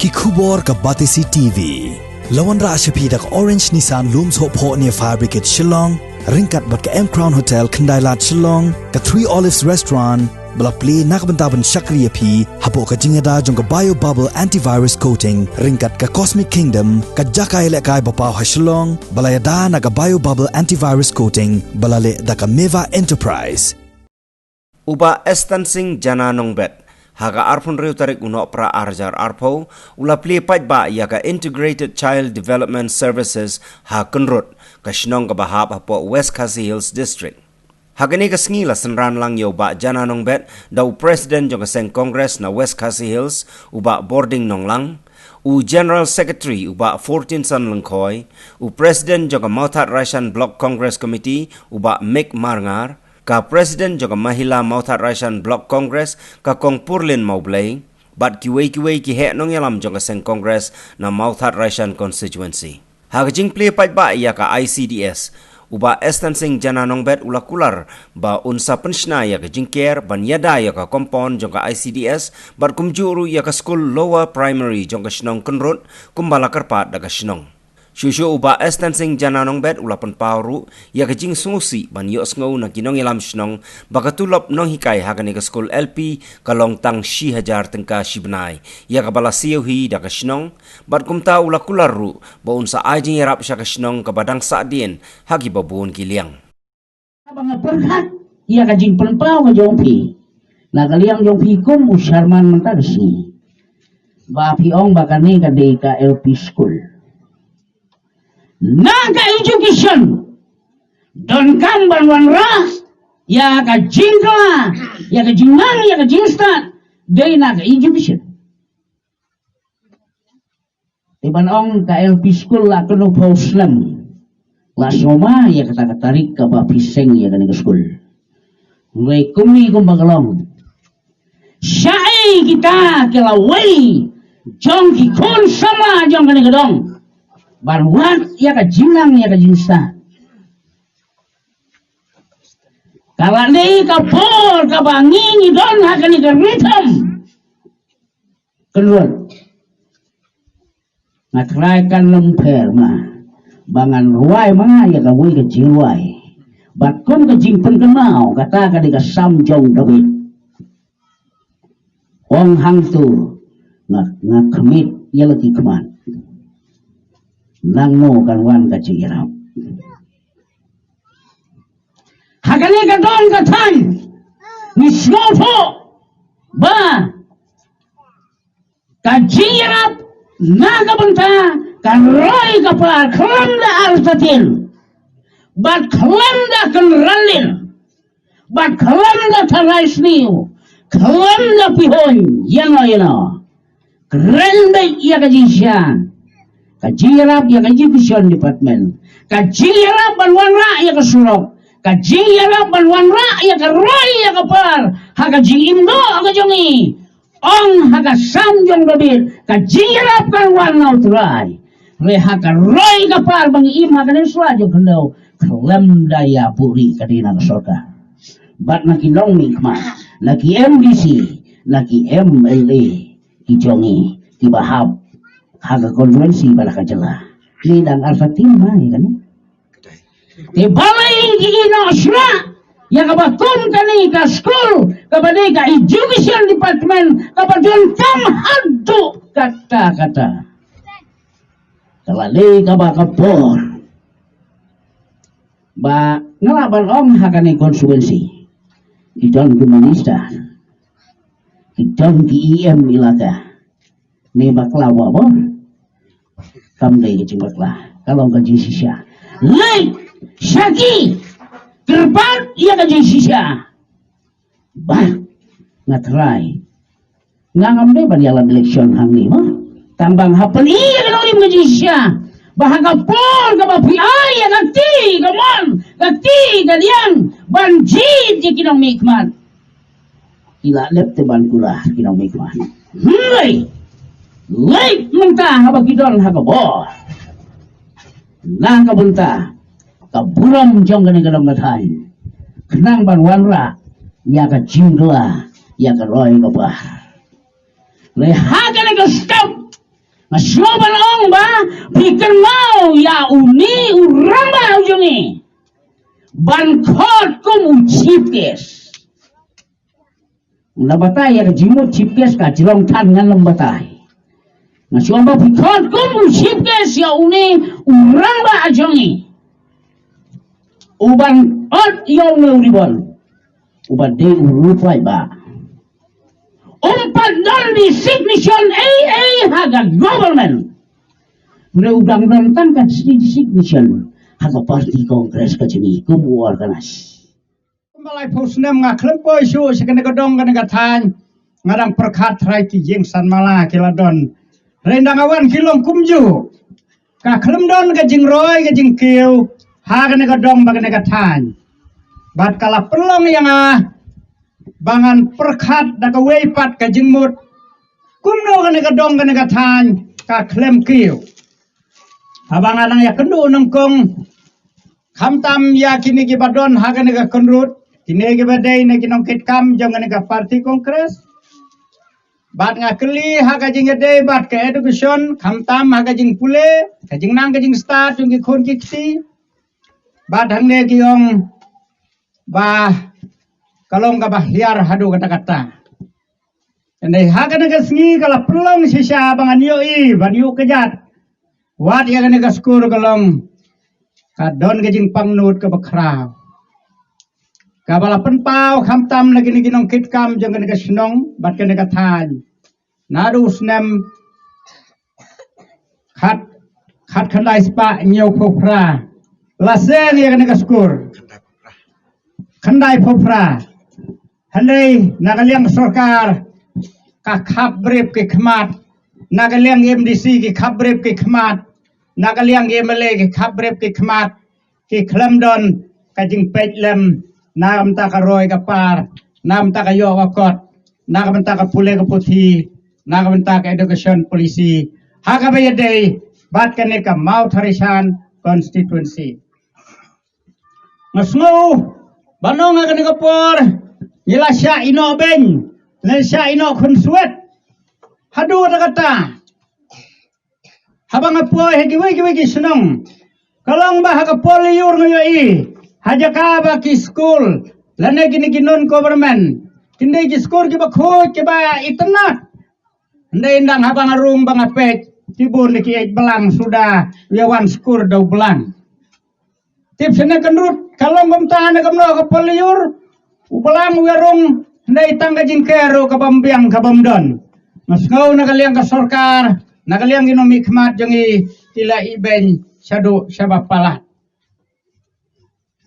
ki khubor ka Batisi TV. Lawan ra ashapi dak Orange Nissan Looms Hope Ho near Fabricate Shillong, ringkat bat ka M Crown Hotel Kandailat Shillong, ka Three Olives Restaurant, bala play nakbantaban Shakriya P, hapo ka jingada jong ka Bio Bubble Antivirus Coating, ringkat ka Cosmic Kingdom, ka Jakai Lekai Bapaw ha Shillong, bala yada na ka Bio Bubble Antivirus Coating, bala le da ka Meva Enterprise. Uba estancing jana nongbet. Haga arpun riu tarik unok pra arjar arpo, ula pli pat ba ya ka Integrated Child Development Services ha kenrut ka shnong ka bahap hapo West Khasi Hills District. Hagani ka sngi la senran lang yo ba jana nong bet daw President jong ka seng Congress na West Khasi Hills uba boarding nong lang, u General Secretary uba 14 san lengkoi, u President jong ka Mauthat Rashan Block Congress Committee uba Mick Marngar, ka President juga Mahila Mauthat Rashan Block Congress ka Kong Purlin Maublay, bat kiway ki hek nong yalam jong ka seng Congress na Mauthat Rashan Constituency. Hagajing play pat ba ya ka ICDS, uba estancing jana nong bet ula kular ba unsa penshna ya ka jingker ban yada ya ka compound jong ka ICDS, bat kumjuru ya ka school lower primary jong ka shnong kenrut kumbala kerpat da ka shnong. Shushu uba estancing jana nong bet ulapan pauru ya kajing sungusi ban yos ngau na kinong ilam shnong bakatulop nong hikai hagani ka school LP kalong tang shi hajar tengka shibnai ya ka bala siyo hi da ka shnong bat kumta ula kularu ba unsa ajing yarap sya ka shnong ka badang saadien hagi babuon kiliang. Abang perhat ya kajing penpau ka jongpi na kaliang jongpi kum usharman mentagsi ba piong bakane ka de ka LP school. Naga education don kan banwan ras ya ka jingla ya ka jingman ya ka jingstan day naga education iban ong ka LP school la kuno pauslam la soma ya ka tarik ka ba piseng ya ka school ngai kumi kumbagalong syai kita kelawai jong ki kon sama jong ka dong Barwan ya ka jinang ya ka jinsa. Kalau ni ka por ka bangi don ha ka ni ka rhythm. Keluar. Ngatrai kan lemper ma. Bangan ruai ma ya ka wui ka jiwai. Bat kon ka jing penkenau kata ka di ka samjong David. Ong hang tu ngak kemit ya lagi keman. Nang no kan wan ka chirap hakani ka don ka tan ni snofo ba ka chirap na ka banta kan roy ka par klam da artatin bat klam da kan rallin bat klam da tarais niu klam da pihon yana krende ya ka jishan kajirap ya education department kajirap banwanra ya kasurok kajirap banwanra ya karoy ya kapar hakajing indo akajongi ong hakasamjong dobit kajirap kanwan nautray re hakaroy kapar bang im hakaneswa jo kendo kelem daya puri kadina kasorka bat nakinong mikma naki MDC naki MLA kijongi kibahab haga konferensi bala ka jala ni dang alfatim mai kan te balai gi ino shra ya ka batum kani ka school ka badai ka education department ka badun kam haddu kata kalale ka ba kapor ba ngalaban om hakani konferensi idon humanista idon ki EM ilaka ni baklawa ba kamdai ke cimbaklah kalau gaji sisya lai syaki kerbat ia gaji sisya bah ngatrai ngangam deh bani alam election hang ni mah tambang hapen iya kalau ni gaji sisya bah kapol ka bapi ay ngati gamon ngati galian banjid je kinong mikmat ila lep te ban kula kinong mikmat Lek mentah apa kidon haka bor. Nang kabunta kaburam jong gani kadang ngathan. Kenang ban wanra ya ka jingla ya ka roy ka bah. Le haka ne ka stop Masyoban ong ba pikir mau ya uni urang ba ujungi bankot kum chief case nabatay ya jimut chief case ka jilong tan ngan lambatay masyoban ba pikot kum chief case ya uni urang ba ujungi uban ot yong uribon uban de urupay ba umpat don di signature haga government mula udang nonton kan signature haga parti kongres ka jeni kum organize Malay pusnem nga klempo isu sekene godong kene gatan ngadang perkat rai ki jing san mala kiladon rendang awan kilong kumju ka klemdon ka jing roy ka jing kiu ha kene godong bagene gatan bat kala pelong yang bangan perkat da ka weipat ka jing mut kumno kene godong kene gatan ka klem kiu abang anang ya kendu nengkong kamtam ya kini ki badon ha kene ka konrut kini ke badai ne kinong kitkam jangan ke parti kongres bat ngakeli haga jing ade bat ke education khamtam haga jing pule ka jing nang ka jing start jung ki khon kiti bat hangne ki ong ba kalong ka bahyar hadu kata-kata ene haga ne sngi kala pelong sisa bangan yo I ban yu kejat wat ya ne ka skur kalong ka don ka jing pangnut ka bakrau kabala penpau khamtam lagi ni ginong kitkam jangan ke senong bat ke negatan nadu snem khat khandai spa nyau phopra laseng ya ke skur khandai phopra handai nagaliang sarkar ka khabrep ke khmat nagaliang MDC ke khabrep ke khmat nagaliang MLA ke khabrep ke khmat ke khlamdon ka jing petlem nam ta ka roy ka par nam ta ka yo ka kot nam ta ka pule ka puthi nam ta ka education policy ha ka ba yade bat ka ne ka mau tharisan constituency ngasngo banong ka ne ka por ila sya ino ben le sya ino khun suet hadu ta kata habang apo hegi wegi senong kalong ba ha ka poliur ngoyo I haja ka ba ki school lane gini ginon government kinde ki school ki ba khoj ki ba itnat ndai ndang habang arung bang apet tibur ni ki belang sudah yawan school dau belang tip sene kenrut kalong gomta ne gamno ka poliur ubelang werung ndai tangga jingkero ka bambiang ka bamdon masgau na kaliang ka sarkar na kaliang ginom hikmat jangi tila iben sadu sabab palat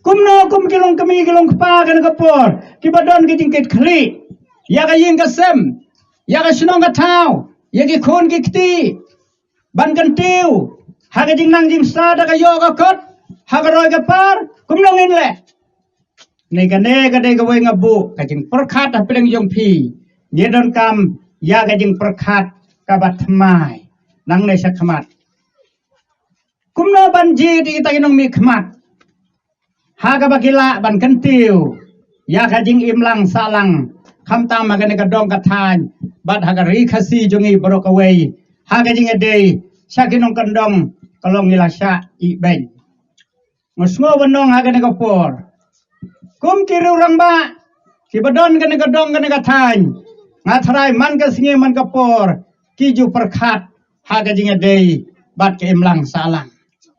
kumno kum kilong kami kilong kpa kan kapor kibadon ki jingkit khli ya ka ying ka sem ya ka sinong ka thau ya ki khon ki kti ban kan tiu ha ka jing nang jing sa da ka yo ka kot ha ka roy ka par kumno ngin le ne ka de ka we ngabu ka jing perkhat ha pedang jong phi nyedon kam ya ka jing perkhat ka bat mai nang ne sakhamat kumno ban ji di ta kinong mi khmat haga bakila ban kentiu ya kajing imlang salang khamtam magane kadong kathan bat haga ri khasi jungi borokawei haga jing ade sakinong kandong kalong ilasya I ben ngosngo wanong haga ne kapor kum kiru rangba kibadon gane kadong gane kathan ngathrai man ka singe man kapor kiju perkhat haga jing ade bat ke imlang salang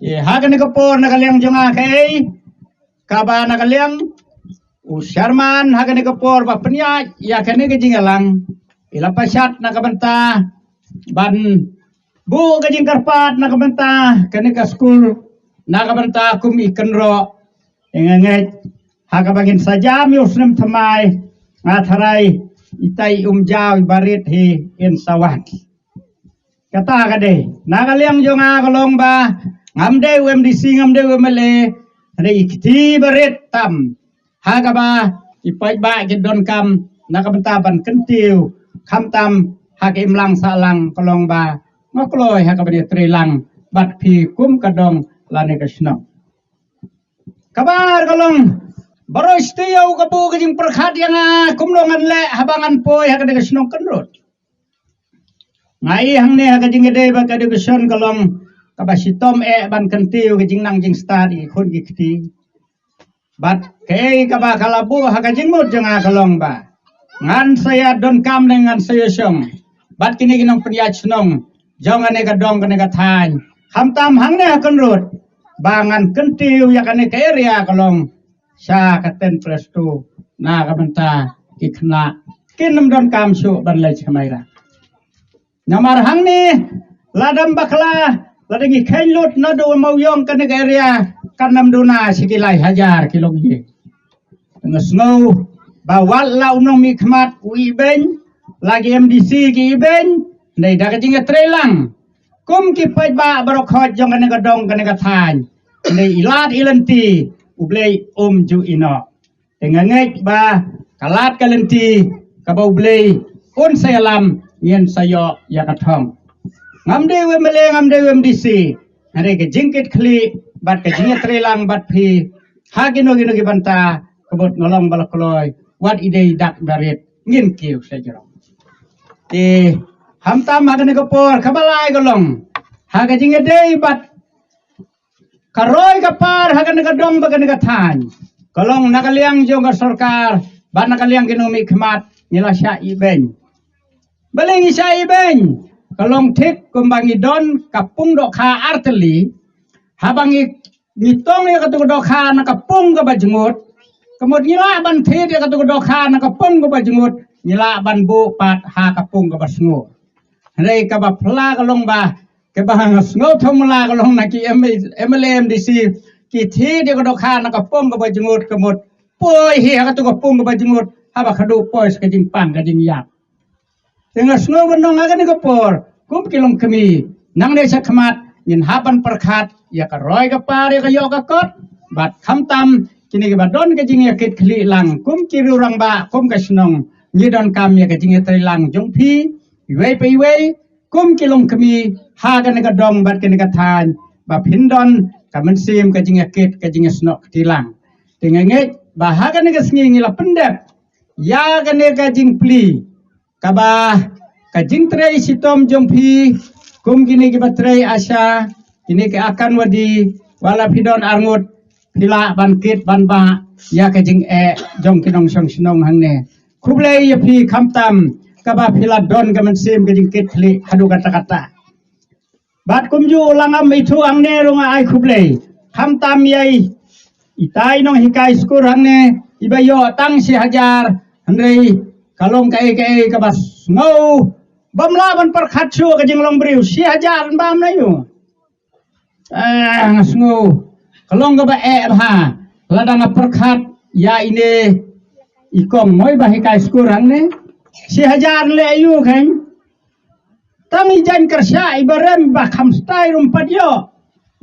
ye haga ne kapor nagaliang junga kai kaba nakaliang Sharman hagane kapor ba penya ya kene ke jingalang ila pasat nakabanta ban bu ke jingkarpat nakabanta kene ka school nakabanta kum ikenro engenget hagabagin sajam yusnem thamai ngatharai itai jaw barit hi in sawat kata kade nakaliang jonga kalong ba ngamde UMDC ngamde UMLA ada ikti baret tam haga ba ipai ba ke don kam nakabentaban kentiu kam tam haga imlang salang kolong ba ngokloi haga ba trilang bat pi kum kadong lane kasno kabar kolong baro istiyo kabu kajing perkhat yang kumlongan le habangan poi haga kasno kenrut ngai hang ne ka jing de ba ka education kalong ka ba sitom ban kentiu ka jing nang jing study khon gi kti bat ke ka ba kalabu ha ka jing mut janga kalong ba ngan saya don kam dengan saya song bat kini ginong priya chnong jong ane ka dong kane ka than ham tam hang ne kan rut bangan kentiu ya kane ke area kalong sa ka 10 plus 2 na ka banta ki khna kinam don kam su ban le chmai ra namar hang ni ladam bakla ladangi kailut na do mau yong kane ke area kanam duna sikilai 1000 kilo ye ngesno bawal la unong mi khmat ui ben lagi MDC ki ben nei da ka jinga trelang kum ki pai ba barokhot jong kane ka dong kane ka than nei ilat ilanti ublei ju ino tengangai ba kalat kalenti ka ba ublei un sayalam yen sayo ya ka thong ngamde we mele ngamde we MDC are ke jingkit khli bat ke jinga trelang bat phi hagino gino gi banta kebot ngolong balakloi wat ide dak daret ngin kiu sajero ti hamta magane ko por kabalai golong haga jinga dei bat karoi ka par haga ne ka dong baga ne ka than kolong nakaliang jong ka sarkar ba nakaliang ginumi khmat nila sya iben baleng sya iben kolong thik kumbangi don kapung do kha arteli habangi nitong ya ka do kha na kapung ka bajngut kemud nila ban thit ya ka do kha na kapung ka bajngut nila ban bu pat ha kapung ka basngu rei ka ba phla kolong ba ke bahang sngo thomla kolong na ki MLMDC ki thi de ko dokha na ka pom ka bajngut kemut poi hi ka tu ka pom ka bajngut ha ba khadu poi ka jing pang ka jing yak tenga sngo bonong aga ni ko por kum kilong kami nang ne sa khmat yin haban perkhat ya ka roi ka par ya ka yo ka kot bat kham tam kini ka don ka jing yakit khli lang kum kiru rang ba kum ka snong ni don kam ya ka jing tri lang jong phi wei pai wei kum kilong kami hagan ka dong bat ka than ba phindon ka mensim ka jinga kit ka jinga snok tilang tingange ba hagan ka sngi ngila pendep ya ka jing pli ka ba ka jing trei sitom jong phi kum gini ki batrei asya kini ka akan wadi wala phidon arngut phila ban kit ban ba ya ka jing jong kinong song snong hangne khublei ya phi khamtam kaba phila don ka mensim ka jing kit khli hadu kata bat kumju langam itu angne runga ai khublei kham tam yai itai nong hikai skur angne ibayo tang si 1000 handrei kalong kai ka bas ngau bamla ban perkhat chu ka jing long briu si 1000 bam na yu ngasngu kalong ka ba ha ladang perkhat ya ine ikong moi ba hikai skur angne si 1000 le yu kan tami jan kersya ibarem ba kham stai rumpat yo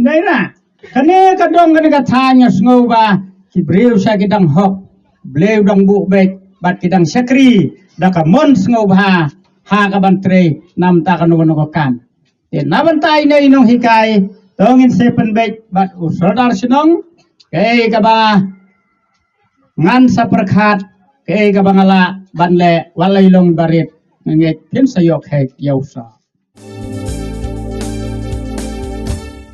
naira kane ka dong kane ka thanya sngo ba ki breu sa kidang hok bleu dong bu bet bat kidang sakri da ka mon sngo ba ha ka bantre nam ta ka no kan te nabantai nei nong hikai tongin sepen bet bat usodar sinong ke ka ba ngan sa perkhat ke ka bangala banle walai long barit nge pin sayok he yausa